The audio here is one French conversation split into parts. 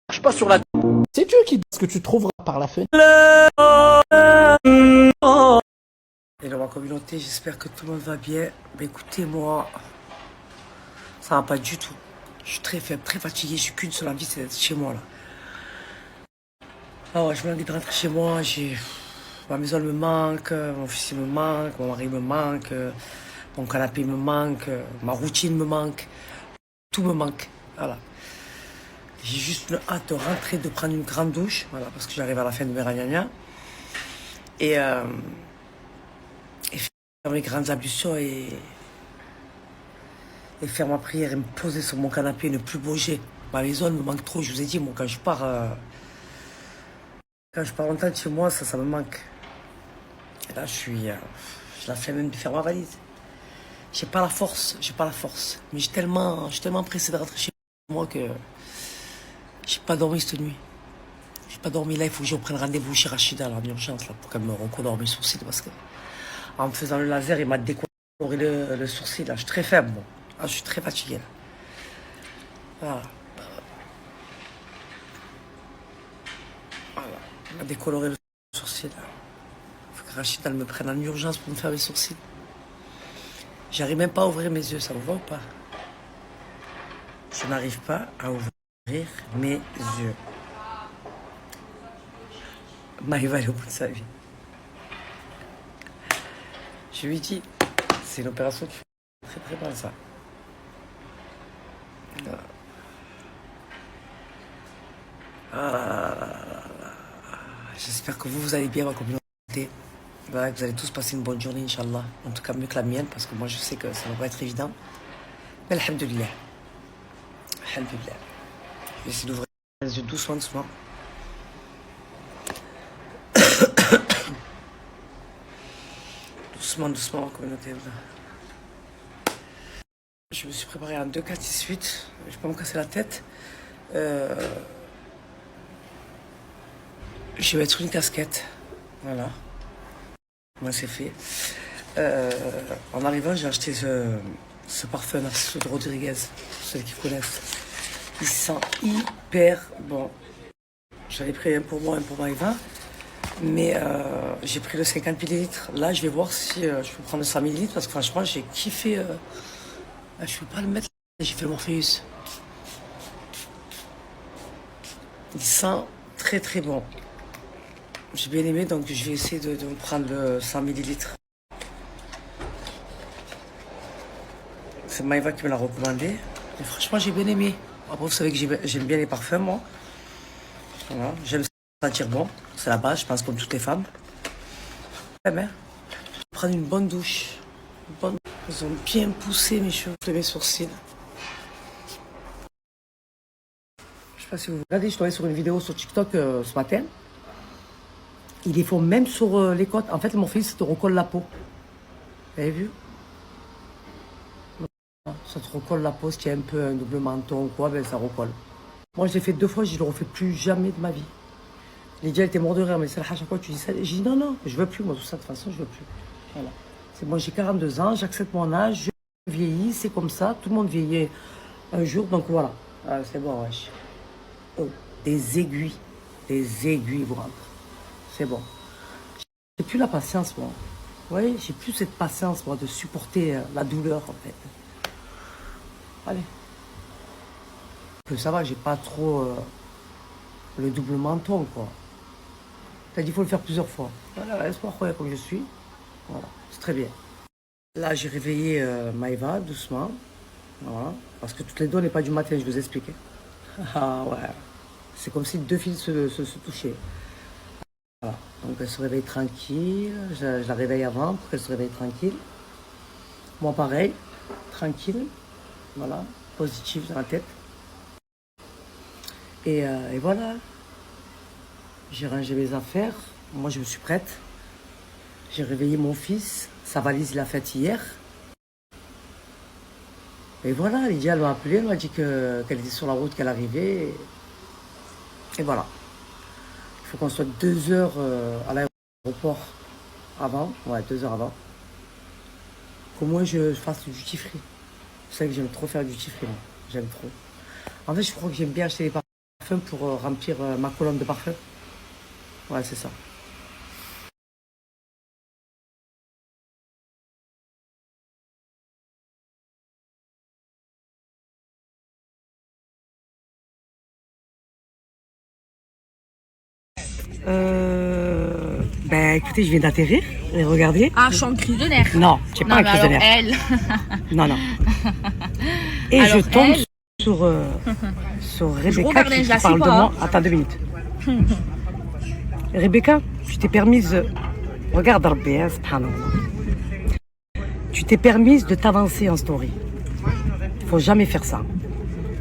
marche pas sur la... C'est Dieu qui dit ce que tu trouveras par la fenêtre. Hello ma communauté, j'espère que tout le monde va bien. Mais écoutez, moi, ça va pas du tout. Je suis très faible, très fatigué. J'ai qu'une seule envie, c'est d'être chez moi là. Ah ouais, je me envie de rentrer chez moi. Ma maison elle me manque, mon fils il me manque, mon mari me manque, mon canapé me manque, ma routine me manque, tout me manque. Voilà. J'ai juste une hâte de rentrer, de prendre une grande douche, voilà, parce que j'arrive à la fin de mes ragnagnas. Et faire mes grandes ablutions et faire ma prière et me poser sur mon canapé et ne plus bouger. Ma maison elle me manque trop, je vous ai dit, moi quand je pars longtemps de chez moi, ça me manque. Et là j'ai la flemme même de faire ma valise. J'ai pas la force. Mais je suis tellement pressé de rentrer chez moi que j'ai pas dormi cette nuit. J'ai pas dormi là, il faut que je reprenne rendez-vous chez Rachida là, en urgence là, pour qu'elle me recolore mes sourcils parce que en me faisant le laser, il m'a décoloré le sourcil là. Je suis très faible, moi. Ah, je suis très fatigué là. Voilà. Voilà. Il m'a décoloré le sourcil là. Il faut que Rachida elle me prenne en urgence pour me faire mes sourcils. J'arrive même pas à ouvrir mes yeux, ça vous va ou pas? Je n'arrive pas à ouvrir mes yeux. Maïva est au bout de sa vie. Je lui dis, c'est une opération qui fait très mal ça. J'espère que vous allez bien, ma communauté. Voilà, que vous allez tous passer une bonne journée, Inch'Allah. En tout cas, mieux que la mienne, parce que moi, je sais que ça ne va pas être évident. Mais alhamdoulilah. Alhamdoulilah. Je vais essayer d'ouvrir les yeux doucement, doucement. Doucement, ma communauté. Je me suis préparé en 2, 4, 6, 8. Je vais pas me casser la tête. Je vais mettre une casquette. Voilà. Moi, c'est fait. En arrivant, j'ai acheté ce parfum Narciso de Rodriguez, pour ceux qui connaissent. Il sent hyper bon. J'en ai pris un pour moi, un pour Maïva. Mais j'ai pris le 50 millilitres. Là, je vais voir si je peux prendre le 100 millilitres parce que franchement, j'ai kiffé. Je ne peux pas le mettre. J'ai fait le Morpheus. Il sent très très bon. J'ai bien aimé, donc je vais essayer de me prendre le 100 millilitres. C'est Maïva qui me l'a recommandé. Et franchement, j'ai bien aimé. Après, vous savez que j'aime bien les parfums, moi. Voilà. J'aime sentir bon. C'est la base, je pense, comme toutes les femmes. Ouais, mais je vais prendre une bonne douche. Ils ont bien poussé mes cheveux, mes sourcils. Je sais pas si vous regardez, je suis tombée sur une vidéo sur TikTok ce matin. Ils les font même sur les côtes. En fait, mon fils te recolle la peau. Vous avez vu? Ça te recolle la peau, si tu as un peu un double menton ou quoi, ben ça recolle. Moi, je l'ai fait 2 fois, je ne le refais plus jamais de ma vie. Lydia, elle était morte de rire, mais c'est à chaque fois que tu dis ça. J'ai dit non, je veux plus, moi, tout ça, de toute façon, je veux plus. Voilà. C'est moi, j'ai 42 ans, j'accepte mon âge, je vieillis, c'est comme ça, tout le monde vieillit un jour, donc voilà. Ah, c'est bon, wesh. Oh, des aiguilles, vous rentrent. C'est bon. J'ai plus la patience, moi. Vous voyez, j'ai plus cette patience, moi, de supporter la douleur, en fait. Allez. Ça va, j'ai pas trop le double menton, quoi. T'as dit qu'il faut le faire plusieurs fois. Voilà, laisse-moi croire comme je suis. Voilà, c'est très bien. Là, j'ai réveillé Maïva, doucement. Voilà. Parce que toutes les 2, on n'est pas du matin, je vous explique. Ah ouais. C'est comme si 2 filles se touchaient. Voilà. Donc, elle se réveille tranquille. Je la réveille avant pour qu'elle se réveille tranquille. Moi, pareil. Tranquille. Voilà. Positif dans la tête. Et voilà. J'ai rangé mes affaires. Moi, je me suis prête. J'ai réveillé mon fils. Sa valise, il l'a faite hier. Et voilà, Lydia, elle m'a appelé. Elle m'a dit qu'elle était sur la route, qu'elle arrivait. Et voilà. Il faut qu'on soit 2 heures à l'aéroport avant. Ouais, 2 heures avant. Qu'au moins, je fasse du duty free. Vous savez que j'aime trop faire du duty free, moi. J'aime trop. En fait, je crois que j'aime bien acheter les parfums parfum pour remplir ma colonne de parfum. Ouais, c'est ça. Ben écoutez, je viens d'atterrir. Et regardez. Ah, je suis en crise de nerfs. Non, j'ai pas Non, un mais crise de alors nerfs. elle. Non, non. Et Alors, je tombe elle- sur Rebecca regardais, qui je la parle suis de pas, moi. hein. Attends 2 minutes. Rebecca, tu t'es permise. Regarde, Rabbi, hein, subhanallah. Tu t'es permise de t'avancer en story. Faut jamais faire ça.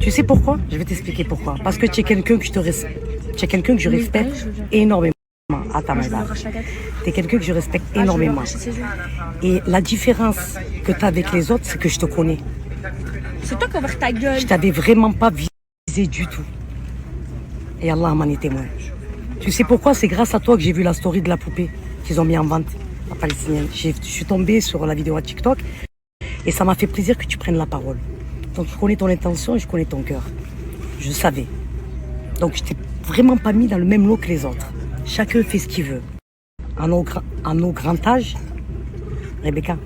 Tu sais pourquoi? Je vais t'expliquer pourquoi. Parce que tu es quelqu'un que je te respecte. Tu es quelqu'un que je respecte énormément. Attends, madame. Tu es quelqu'un que je respecte énormément. Et la différence que tu as avec les autres, c'est que je te connais. C'est toi qui as ouvert ta gueule. Je t'avais vraiment pas visé du tout. Et Allah m'en est témoin. Tu sais pourquoi? C'est grâce à toi que j'ai vu la story de la poupée qu'ils ont mis en vente, la palestinienne. Je suis tombée sur la vidéo à TikTok et ça m'a fait plaisir que tu prennes la parole. Donc je connais ton intention et je connais ton cœur. Je savais. Donc je t'ai vraiment pas mis dans le même lot que les autres. Chacun fait ce qu'il veut. À nos grands âges, Rebecca,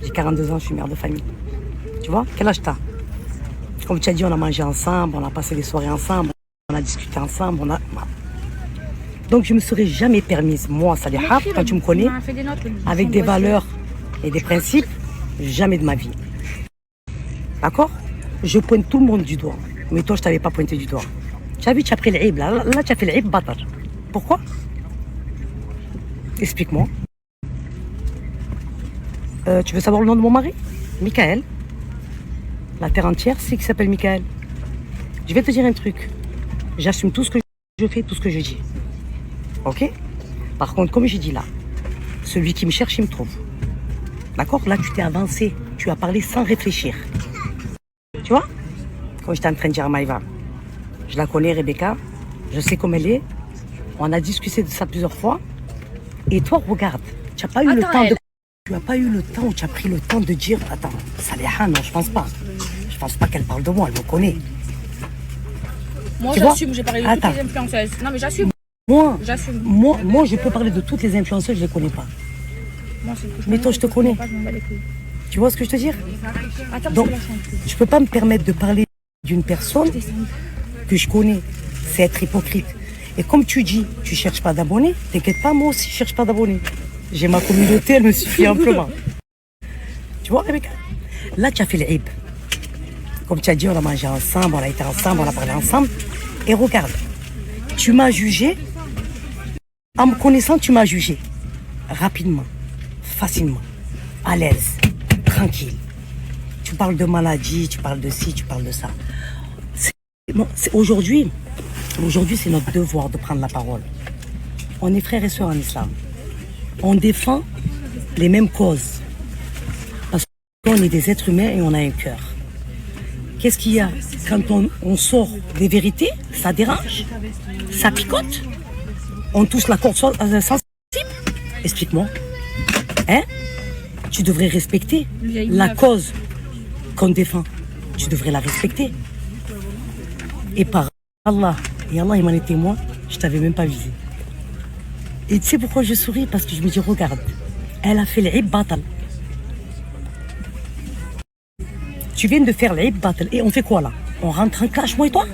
j'ai 42 ans, je suis mère de famille. Tu vois? Quel âge t'as? Comme tu as dit, on a mangé ensemble, on a passé les soirées ensemble, on a discuté ensemble, Donc je me serais jamais permise, moi, Saliha, quand tu me connais, avec des valeurs et des principes, jamais de ma vie. D'accord? Je pointe tout le monde du doigt. Mais toi, je t'avais pas pointé du doigt. Tu as vu, tu as pris l'ib, là, tu as fait l'ib batar. Pourquoi? Explique-moi. Tu veux savoir le nom de mon mari? Michael. La terre entière sait qu'il s'appelle Michael. Je vais te dire un truc. J'assume tout ce que je fais, tout ce que je dis. Ok? Par contre, comme j'ai dit là, celui qui me cherche, il me trouve. D'accord? Là, tu t'es avancé. Tu as parlé sans réfléchir. Tu vois? Quand j'étais en train de dire à Maïva, je la connais, Rebecca. Je sais comme elle est. On a discuté de ça plusieurs fois. Et toi, regarde. Tu n'as pas eu le temps de... Tu n'as pas eu le temps ou tu as pris le temps de dire... Attends, Saliha, non, je pense pas. Je pense pas qu'elle parle de moi, elle me connaît. Moi, Tu vois? j'assume, j'ai parlé de toutes les influenceuses. Non, mais j'assume. J'assume. Moi, je peux parler de toutes les influenceuses, je les connais pas. Moi, Mais toi, je te connais. Pas, je m'en bats les couilles. Tu vois ce que je te dis? Attends, Donc, parce que là, je suis en crise. je peux pas me permettre de parler d'une personne que je connais. C'est être hypocrite. Et comme tu dis, tu cherches pas d'abonnés, t'inquiète pas, moi aussi, je cherche pas d'abonnés. J'ai ma communauté, elle me suffit amplement. Tu vois, Rebecca? Là, tu as fait l'ib. Comme tu as dit, on a mangé ensemble, on a été ensemble, on a parlé ensemble. Et regarde, tu m'as jugé. En me connaissant, tu m'as jugé. Rapidement, facilement, à l'aise, tranquille. Tu parles de maladie, tu parles de ci, tu parles de ça. Aujourd'hui, c'est notre devoir de prendre la parole. On est frères et sœurs en islam. On défend les mêmes causes. Parce qu'on est des êtres humains et on a un cœur. Qu'est-ce qu'il y a? Quand on sort des vérités, ça dérange, ça picote. On touche la corde sensible. Explique-moi. Hein? Tu devrais respecter la cause qu'on défend. Tu devrais la respecter. Et par Allah, et Allah il m'en est témoin, je t'avais même pas visé. Et tu sais pourquoi je souris? Parce que je me dis, regarde, elle a fait l'ib batal. Tu viens de faire l'ib batal. Et on fait quoi là? On rentre en clash, moi et toi?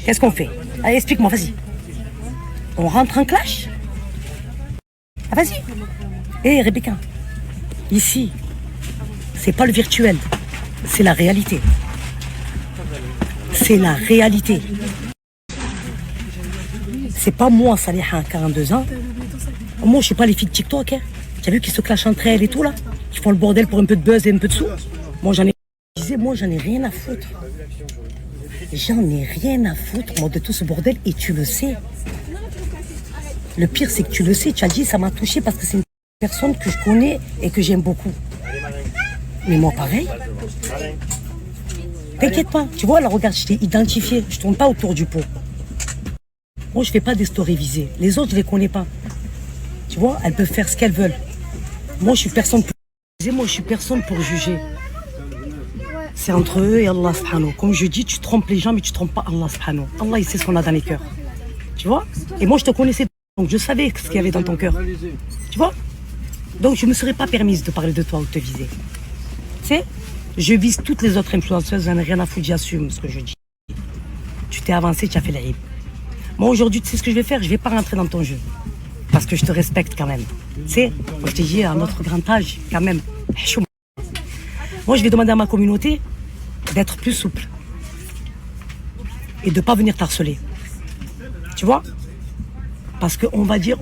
Qu'est-ce qu'on fait? Allez, explique-moi, vas-y. On rentre en clash? Ah, vas-y. Hé, Rebecca, ici, c'est pas le virtuel, c'est la réalité. C'est la réalité. C'est pas moi, Saliha, 42 ans. Moi, je suis pas les filles de TikTok. Hein. Tu as vu qu'ils se clashent entre elles et tout, là? Qui font le bordel pour un peu de buzz et un peu de sous. Moi, j'en ai rien à foutre. J'en ai rien à foutre, moi, de tout ce bordel. Et tu le sais. Le pire, c'est que tu le sais. Tu as dit, ça m'a touché parce que c'est une personne que je connais et que j'aime beaucoup. Mais moi, pareil. T'inquiète pas. Tu vois, là, regarde, je t'ai identifié. Je tourne pas autour du pot. Moi, je fais pas des stories visées. Les autres, je les connais pas. Tu vois, elles peuvent faire ce qu'elles veulent. Moi, je suis personne pour juger. C'est entre eux et Allah subhanahu. Comme je dis, tu trompes les gens, mais tu trompes pas Allah subhanahu. Allah, il sait ce qu'on a dans les cœurs. Tu vois? Et moi, je te connaissais, donc je savais ce qu'il y avait dans ton cœur. Tu vois? Donc, je ne me serais pas permise de parler de toi ou de te viser. Tu sais? Je vise toutes les autres influenceuses, j'en ai rien à foutre, j'assume ce que je dis. Tu t'es avancé, tu as fait l'Aïb. Moi, aujourd'hui, tu sais ce que je vais faire? Je vais pas rentrer dans ton jeu. Parce que je te respecte quand même. Tu sais? Moi, je t'ai dit, à notre grand âge, quand même. Moi, je vais demander à ma communauté d'être plus souple. Et de ne pas venir t'harceler. Tu vois? Parce qu'on va dire,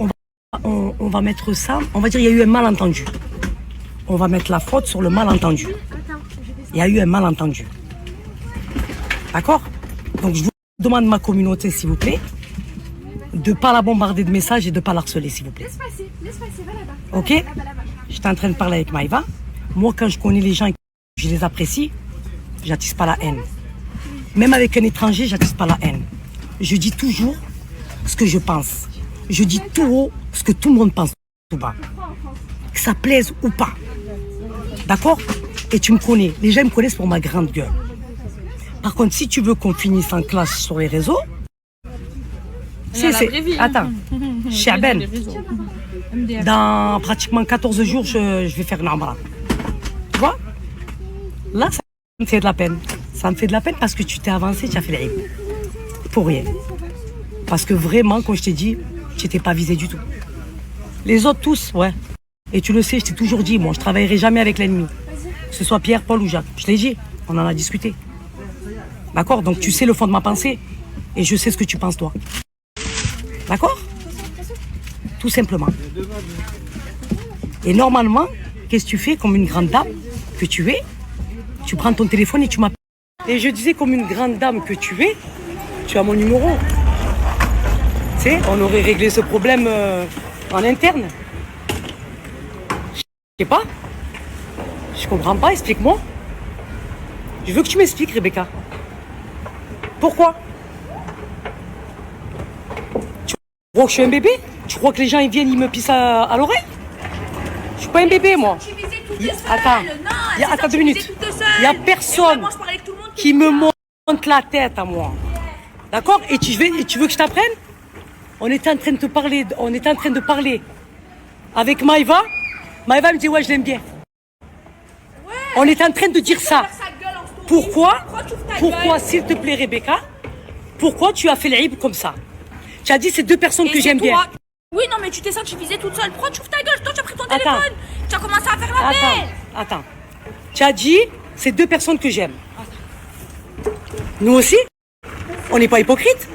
on va mettre ça, on va dire il y a eu un malentendu. On va mettre la faute sur le malentendu. Il y a eu un malentendu. D'accord? Donc je vous demande à ma communauté, s'il vous plaît, de ne pas la bombarder de messages et de ne pas la harceler, s'il vous plaît. Laisse passer, va là-bas. Ok? J'étais en train de parler avec Maïva. Moi, quand je connais les gens et que je les apprécie, j'attise pas la haine. Même avec un étranger, j'attise pas la haine. Je dis toujours ce que je pense. Je dis tout haut ce que tout le monde pense tout bas. Que ça plaise ou pas. D'accord? Et tu me connais. Les gens me connaissent pour ma grande gueule. Par contre, si tu veux qu'on finisse en classe sur les réseaux, attends, Chaben, dans pratiquement 14 jours, je vais faire une amra. Tu vois? Là, ça me fait de la peine. Ça me fait de la peine parce que tu t'es avancé, tu as fait l'Aïb. Pour rien. Parce que vraiment, comme je t'ai dit, tu n'étais pas visé du tout. Les autres tous, ouais. Et tu le sais, je t'ai toujours dit, moi, je ne travaillerai jamais avec l'ennemi. Que ce soit Pierre, Paul ou Jacques. Je l'ai dit, on en a discuté. D'accord? Donc tu sais le fond de ma pensée. Et je sais ce que tu penses, toi. D'accord? Tout simplement. Et normalement, qu'est-ce que tu fais comme une grande dame que tu es? Tu prends ton téléphone et tu m'appelles. Et je disais, comme une grande dame que tu es, tu as mon numéro. Tu sais, on aurait réglé ce problème en interne. Je sais pas. Je comprends pas, explique-moi. Je veux que tu m'expliques, Rebecca. Pourquoi? Tu crois que je suis un bébé? Tu crois que les gens ils viennent, ils me pissent à l'oreille? Je suis pas un bébé, moi. Attends 2 minutes. Il n'y a personne qui me monte la tête à moi. D'accord? Et tu veux que je t'apprenne? On était en train de parler avec Maïva. Maïva me dit ouais, je l'aime bien. On est en train de dire ça. Pourquoi, s'il te plaît, Rebecca, pourquoi tu as fait l'Aïb comme ça? Tu as dit c'est 2 personnes que j'aime bien. Oui, non, mais tu t'es senti visée toute seule. Pourquoi tu ouvres ta gueule? Toi, tu as pris ton téléphone. Tu as commencé à faire la paix. Attends. Tu as dit c'est 2 personnes que j'aime. Nous aussi, on n'est pas hypocrite.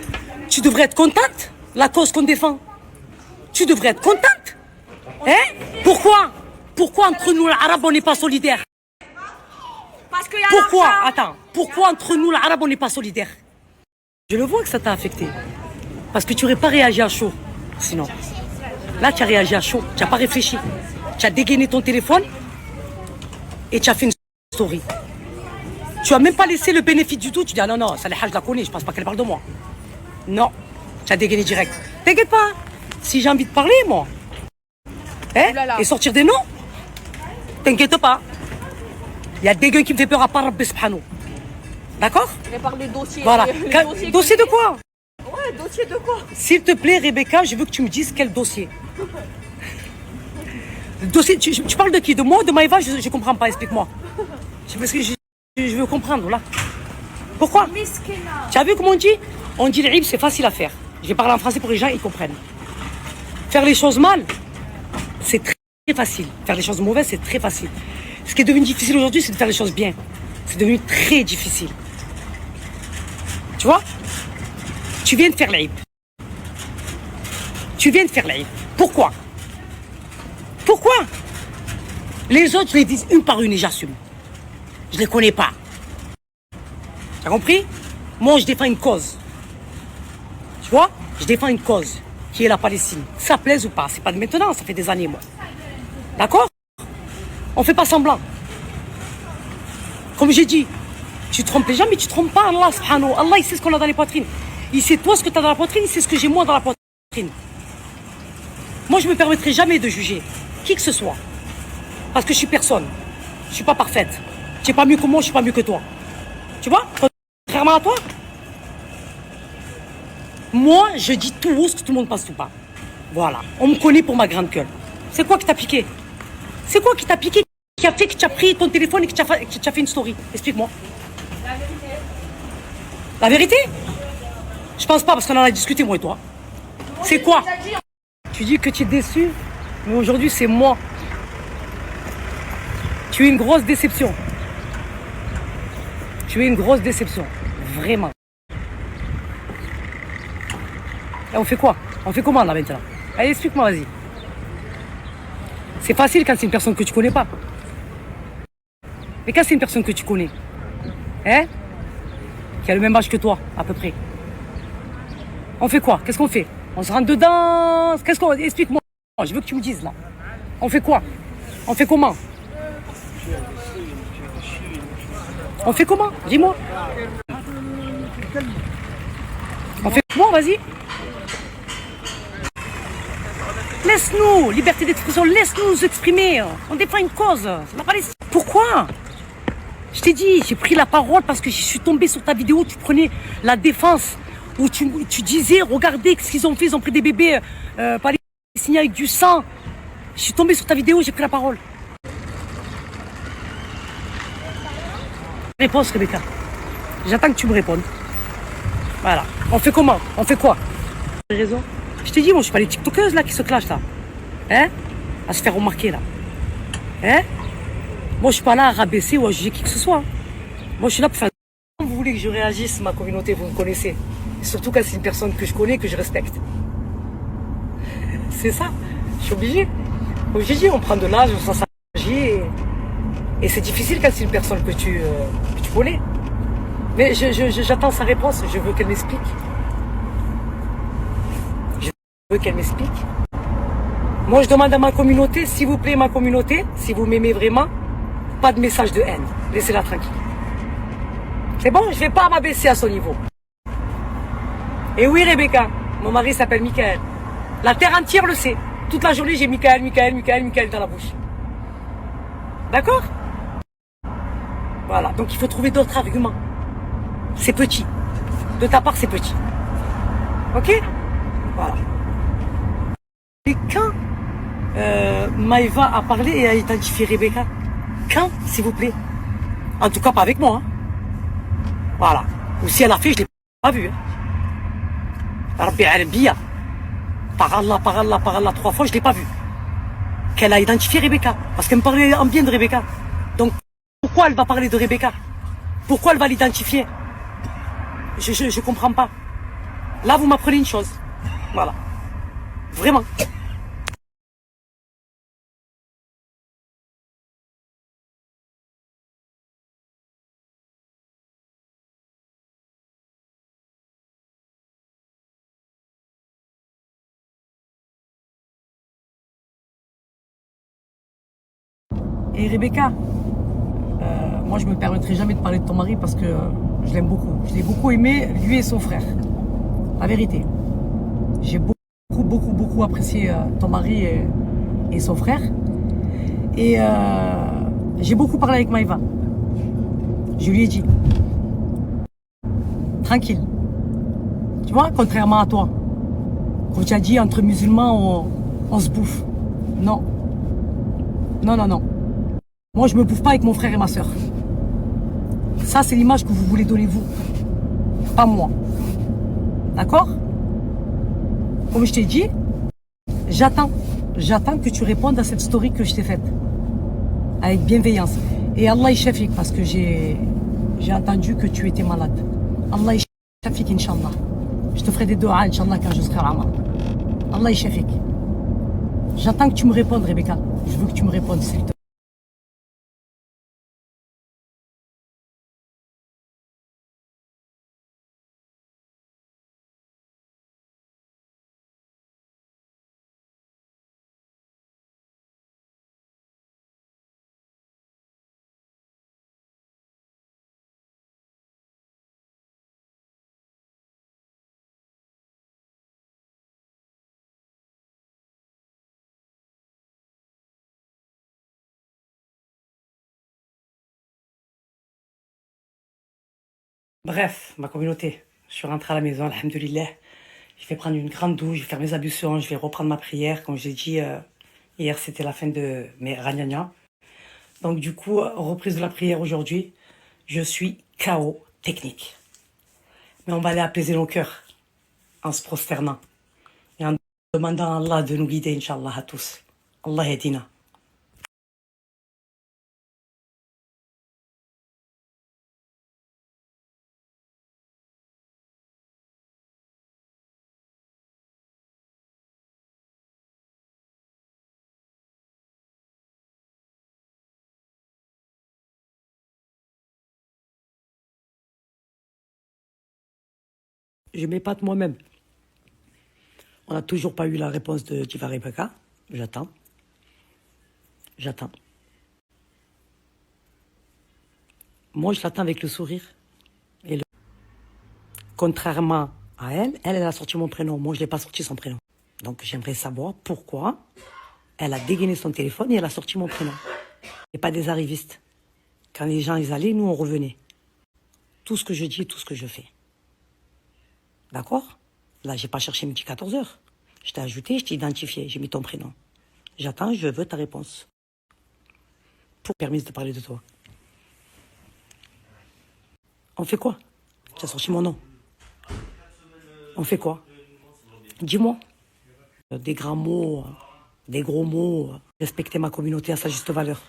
Tu devrais être contente, la cause qu'on défend. Tu devrais être contente. Hein? Pourquoi entre nous, les Arabes, on n'est pas solidaires? Parce qu'il y a l'argent. Pourquoi entre nous, les Arabes, on n'est pas solidaires? Je le vois que ça t'a affecté. Parce que tu n'aurais pas réagi à chaud. Sinon, là, tu as réagi à chaud. Tu n'as pas réfléchi. Tu as dégainé ton téléphone et tu as fait une story. Tu n'as même pas laissé le bénéfice du tout. Tu dis, ah non, Saliha, je la connais, je ne pense pas qu'elle parle de moi. Non, tu as dégainé direct. T'inquiète pas. Si j'ai envie de parler, moi, hein, et sortir des noms, t'inquiète pas. Il y a des gars qui me fait peur à part Rabbi Subhanahu. D'accord? Je vais parler de dossier. Voilà. Dossier de quoi? Ouais, dossier de quoi? S'il te plaît, Rebecca, je veux que tu me dises quel dossier. Le dossier, tu parles de qui? De moi ou de Maïva? Je ne comprends pas, explique-moi. Parce que je veux comprendre, là. Pourquoi? Tu as vu comment on dit? On dit l'Aïb, c'est facile à faire. Je vais parler en français pour que les gens ils comprennent. Faire les choses mal, c'est très facile. Faire les choses mauvaises, c'est très facile. Ce qui est devenu difficile aujourd'hui, c'est de faire les choses bien. C'est devenu très difficile. Tu vois? Tu viens de faire l'Aïb. Pourquoi? Les autres, je les vise une par une et j'assume. Je ne les connais pas. Tu as compris? Moi, je défends une cause. Tu vois? Je défends une cause qui est la Palestine. Que ça plaise ou pas, c'est pas de maintenant, ça fait des années, moi. D'accord? On ne fait pas semblant. Comme j'ai dit, tu trompes les gens, mais tu ne trompes pas Allah, subhanahu. Allah, il sait ce qu'on a dans les poitrines. Il sait toi ce que tu as dans la poitrine, il sait ce que j'ai moi dans la poitrine. Moi, je ne me permettrai jamais de juger qui que ce soit. Parce que je suis personne. Je ne suis pas parfaite. Tu n'es pas mieux que moi, je ne suis pas mieux que toi. Tu vois? Contrairement à toi, moi, je dis tout haut ce que tout le monde pense tout bas. Voilà. On me connaît pour ma grande gueule. C'est quoi qui t'a piqué? C'est quoi qui t'a piqué, qui a fait que tu as pris ton téléphone et que tu as fait une story? Explique-moi. La vérité. La vérité? Je pense pas parce qu'on en a discuté, moi et toi. C'est quoi? Tu dis que tu es déçu, mais aujourd'hui, c'est moi. Tu es une grosse déception. Tu es une grosse déception. Vraiment. Et on fait quoi? On fait comment là maintenant? Allez, explique-moi, vas-y. C'est facile quand c'est une personne que tu connais pas. Mais quand c'est une personne que tu connais, hein, qui a le même âge que toi, à peu près, on fait quoi? Qu'est-ce qu'on fait? On se rentre dedans? Qu'est-ce qu'on... Explique-moi. Je veux que tu me dises là. On fait quoi? On fait comment? On fait comment? Dis-moi. On fait comment? Vas-y. Laisse-nous, liberté d'expression, laisse-nous nous exprimer. On défend une cause. Ça n'a pas les... Pourquoi? Je t'ai dit, j'ai pris la parole parce que je suis tombée sur ta vidéo, tu prenais la défense, où tu disais, regardez ce qu'ils ont fait, ils ont pris des bébés palestiniens avec du sang. Je suis tombée sur ta vidéo, j'ai pris la parole. Réponse, Rebecca. J'attends que tu me répondes. Voilà. On fait comment? On fait quoi? J'ai raison. Je t'ai dit, moi, je suis pas les tiktokeuses là qui se clashent là. Hein? À se faire remarquer là. Hein? Moi, je suis pas là à rabaisser ou à juger qui que ce soit. Moi, je suis là pour faire... Comment vous voulez que je réagisse, ma communauté, vous me connaissez. Et surtout quand c'est une personne que je connais, que je respecte. C'est ça. Je suis obligé. Comme j'ai dit, on prend de l'âge, on s'en s'agit. Et c'est difficile quand c'est une personne que tu connais. Mais j'attends sa réponse. Je veux qu'elle m'explique. Je veux qu'elle m'explique. Moi, je demande à ma communauté, s'il vous plaît, ma communauté, si vous m'aimez vraiment, pas de message de haine. Laissez-la tranquille. C'est bon, je vais pas m'abaisser à son niveau. Et oui, Rebecca, mon mari s'appelle Michael. La terre entière le sait. Toute la journée, j'ai Michael dans la bouche. D'accord? Voilà, donc il faut trouver d'autres arguments. C'est petit. De ta part, c'est petit. Ok? Voilà. Et quand Maïva a parlé et a identifié Rebecca? Quand, s'il vous plaît? En tout cas, pas avec moi. Hein. Voilà. Ou si elle a fait, je ne l'ai pas vu. Hein. Rabbi Al-Biya. Par Allah, 3 fois, je ne l'ai pas vu. Qu'elle a identifié Rebecca. Parce qu'elle me parlait en bien de Rebecca. Donc, pourquoi elle va parler de Rebecca? Pourquoi elle va l'identifier? Je comprends pas. Là, vous m'apprenez une chose. Voilà. Vraiment. Et Rebecca, moi je me permettrai jamais de parler de ton mari parce que je l'aime beaucoup. Je l'ai beaucoup aimé, lui et son frère. La vérité. J'ai beaucoup apprécié ton mari et son frère. Et j'ai beaucoup parlé avec Maïva. Je lui ai dit, tranquille. Tu vois, contrairement à toi, quand tu as dit entre musulmans, on se bouffe. Non. Non. Moi, je me bouffe pas avec mon frère et ma soeur. Ça, c'est l'image que vous voulez donner, vous. Pas moi. D'accord? Comme je t'ai dit, j'attends que tu répondes à cette story que je t'ai faite. Avec bienveillance. Et Allah Shafik, parce que j'ai entendu que tu étais malade. Allah Shafik, Inch'Allah. Je te ferai des doigts, Inch'Allah, quand je serai à Allah Shafik. J'attends que tu me répondes, Rebecca. Je veux que tu me répondes, s'il te plaît. Bref, ma communauté, je suis rentrée à la maison, alhamdoulilah. Je vais prendre une grande douche, je vais faire mes ablutions, je vais reprendre ma prière. Comme j'ai dit, hier c'était la fin de mes ragnagnas. Donc du coup, reprise de la prière aujourd'hui, je suis KO technique. Mais on va aller apaiser nos cœurs en se prosternant et en demandant à Allah de nous guider, Inch'Allah, à tous. Allah yadina. Je m'épate moi-même. On n'a toujours pas eu la réponse de Tifa Rebecca. J'attends. J'attends. Moi, je l'attends avec le sourire. Contrairement à elle, elle a sorti mon prénom. Moi, je n'ai pas sorti son prénom. Donc, j'aimerais savoir pourquoi elle a dégainé son téléphone et elle a sorti mon prénom. Et pas des arrivistes. Quand les gens ils allaient, nous, on revenait. Tout ce que je dis et tout ce que je fais. D'accord? Là, j'ai pas cherché midi 14 heures. Je t'ai ajouté, je t'ai identifié, j'ai mis ton prénom. J'attends, je veux ta réponse. Pour permettre de parler de toi. On fait quoi? Tu as sorti mon nom. On fait quoi? Dis-moi. Des grands mots, des gros mots. Respecter ma communauté à sa juste valeur.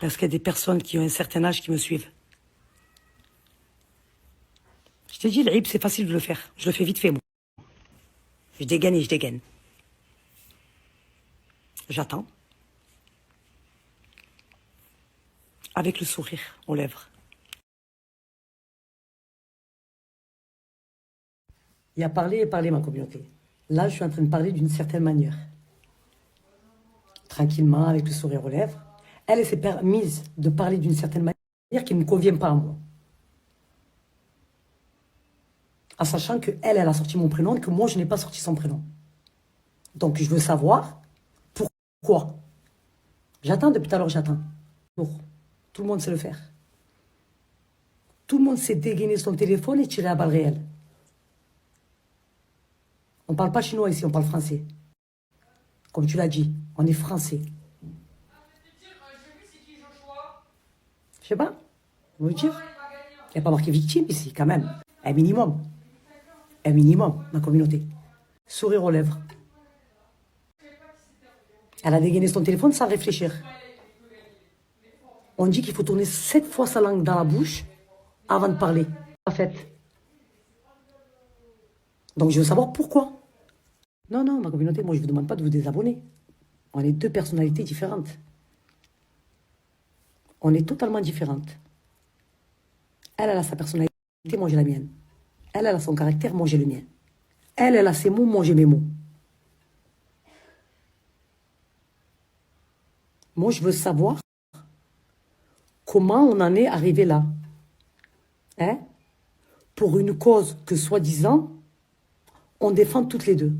Parce qu'il y a des personnes qui ont un certain âge qui me suivent. Je t'ai dit, l'Aïb, c'est facile de le faire. Je le fais vite fait, moi. Je dégaine et je dégaine. J'attends. Avec le sourire aux lèvres. Il y a parlé et parlé, ma communauté. Là, je suis en train de parler d'une certaine manière. Tranquillement, avec le sourire aux lèvres. Elle s'est permise de parler d'une certaine manière qui ne me convient pas à moi. En sachant qu'elle, elle a sorti mon prénom et que moi, je n'ai pas sorti son prénom. Donc, je veux savoir pourquoi. J'attends depuis tout à l'heure, j'attends. Tout le monde sait le faire. Tout le monde sait dégainer son téléphone et tirer à balles réelles. On ne parle pas chinois ici, on parle français. Comme tu l'as dit, on est français. Je sais pas. Vous me dire? Il n'y a pas marqué victime ici, quand même. Un minimum. Un minimum, ma communauté. Sourire aux lèvres. Elle a dégainé son téléphone sans réfléchir. On dit qu'il faut tourner 7 fois sa langue dans la bouche avant de parler. En fait. Donc je veux savoir pourquoi. Non, non, ma communauté, moi je ne vous demande pas de vous désabonner. On est deux personnalités différentes. On est totalement différentes. Elle a sa personnalité, moi j'ai la mienne. Elle a son caractère, moi j'ai le mien. Elle a ses mots, moi j'ai mes mots. Moi je veux savoir comment on en est arrivé là. Hein? Pour une cause que soi-disant, on défend toutes les deux.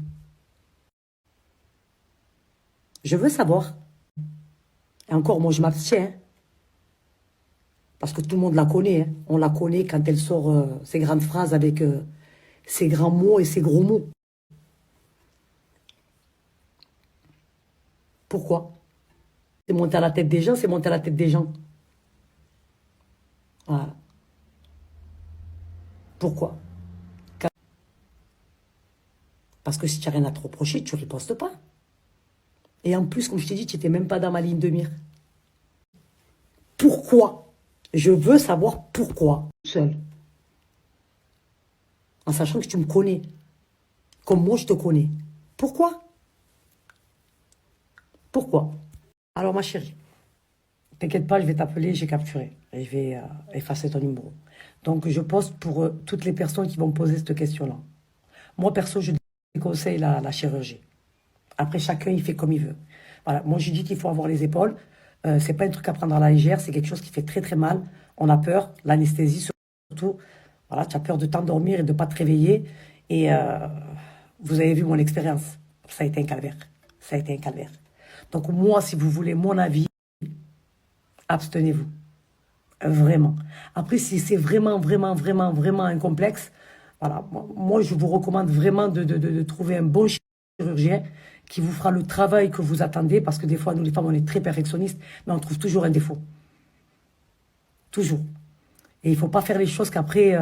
Je veux savoir. Et encore, moi je m'abstiens. Hein? Parce que tout le monde la connaît. Hein. On la connaît quand elle sort ses grandes phrases avec ses grands mots et ses gros mots. Pourquoi? C'est monter à la tête des gens, c'est monter à la tête des gens. Voilà. Pourquoi? Parce que si tu n'as rien à te reprocher, tu ne ripostes pas. Et en plus, comme je t'ai dit, tu n'étais même pas dans ma ligne de mire. Pourquoi? Je veux savoir pourquoi, seul. En sachant que tu me connais. Comme moi, je te connais. Pourquoi? Pourquoi? Alors, ma chérie, t'inquiète pas, je vais t'appeler, j'ai capturé. Et je vais effacer ton numéro. Donc, je poste pour toutes les personnes qui vont me poser cette question-là. Moi, perso, je déconseille la chirurgie. Après, chacun, il fait comme il veut. Voilà. Moi, je dis qu'il faut avoir les épaules. C'est pas un truc à prendre à la légère, c'est quelque chose qui fait très très mal. On a peur, l'anesthésie surtout. Voilà, tu as peur de t'endormir et de ne pas te réveiller. Et vous avez vu mon expérience. Ça a été un calvaire. Ça a été un calvaire. Donc moi, si vous voulez mon avis, abstenez-vous. Vraiment. Après, si c'est vraiment un complexe, voilà, moi, je vous recommande vraiment de trouver un bon chirurgien qui vous fera le travail que vous attendez, parce que des fois, nous, les femmes, on est très perfectionnistes, mais on trouve toujours un défaut. Toujours. Et il ne faut pas faire les choses qu'après,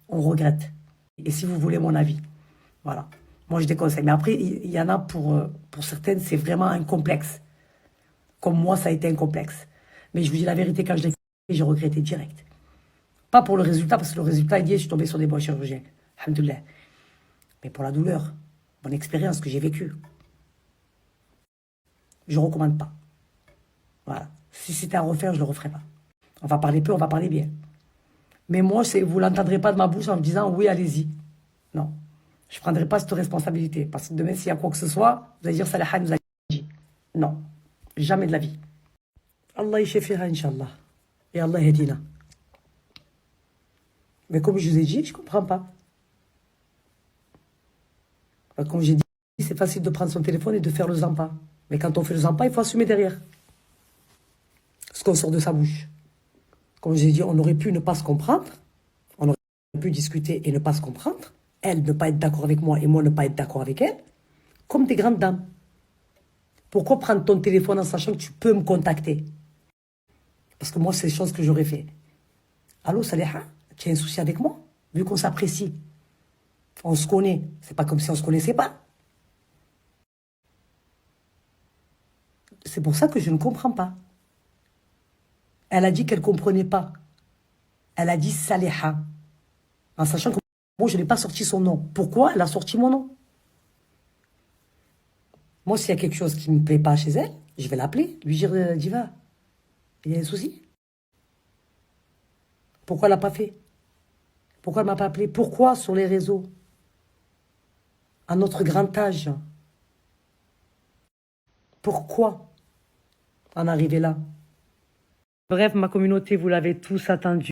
on regrette. Et si vous voulez mon avis, voilà. Moi, je déconseille. Mais après, il y en a pour certaines, c'est vraiment un complexe. Comme moi, ça a été un complexe. Mais je vous dis la vérité, quand je l'ai fait, j'ai regretté direct. Pas pour le résultat, parce que le résultat, il y est, je suis tombé sur des bons chirurgiens. Alhamdoulilah. Mais pour la douleur, mon expérience que j'ai vécue, je ne recommande pas. Voilà. Si c'était à refaire, je ne le referais pas. On va parler peu, on va parler bien. Mais moi, vous ne l'entendrez pas de ma bouche en me disant, oui, allez-y. Non. Je ne prendrai pas cette responsabilité. Parce que demain, s'il y a quoi que ce soit, vous allez dire, Salaha nous a dit. Non. Jamais de la vie. Allah yashfira, Inch'Allah. Et Allah yadina. Mais comme je vous ai dit, je ne comprends pas. Comme j'ai dit, c'est facile de prendre son téléphone et de faire le zampa. Mais quand on fait le zampa, il faut assumer derrière ce qu'on sort de sa bouche. Comme j'ai dit, on aurait pu ne pas se comprendre. On aurait pu discuter et ne pas se comprendre. Elle ne pas être d'accord avec moi et moi ne pas être d'accord avec elle. Comme des grandes dames. Pourquoi prendre ton téléphone en sachant que tu peux me contacter? Parce que moi, c'est des choses que j'aurais fait. Allô, Saleha, tu as un souci avec moi? Vu qu'on s'apprécie. On se connaît. C'est pas comme si on se connaissait pas. C'est pour ça que je ne comprends pas. Elle a dit qu'elle ne comprenait pas. Elle a dit Saleha. En sachant que moi, je n'ai pas sorti son nom. Pourquoi elle a sorti mon nom? Moi, s'il y a quelque chose qui ne me plaît pas chez elle, je vais l'appeler, lui dire, Diva, il y a un souci. Pourquoi elle n'a pas fait? Pourquoi elle ne m'a pas appelé? Pourquoi sur les réseaux? À notre grand âge? Pourquoi en arriver là? Bref, ma communauté, vous l'avez tous attendu.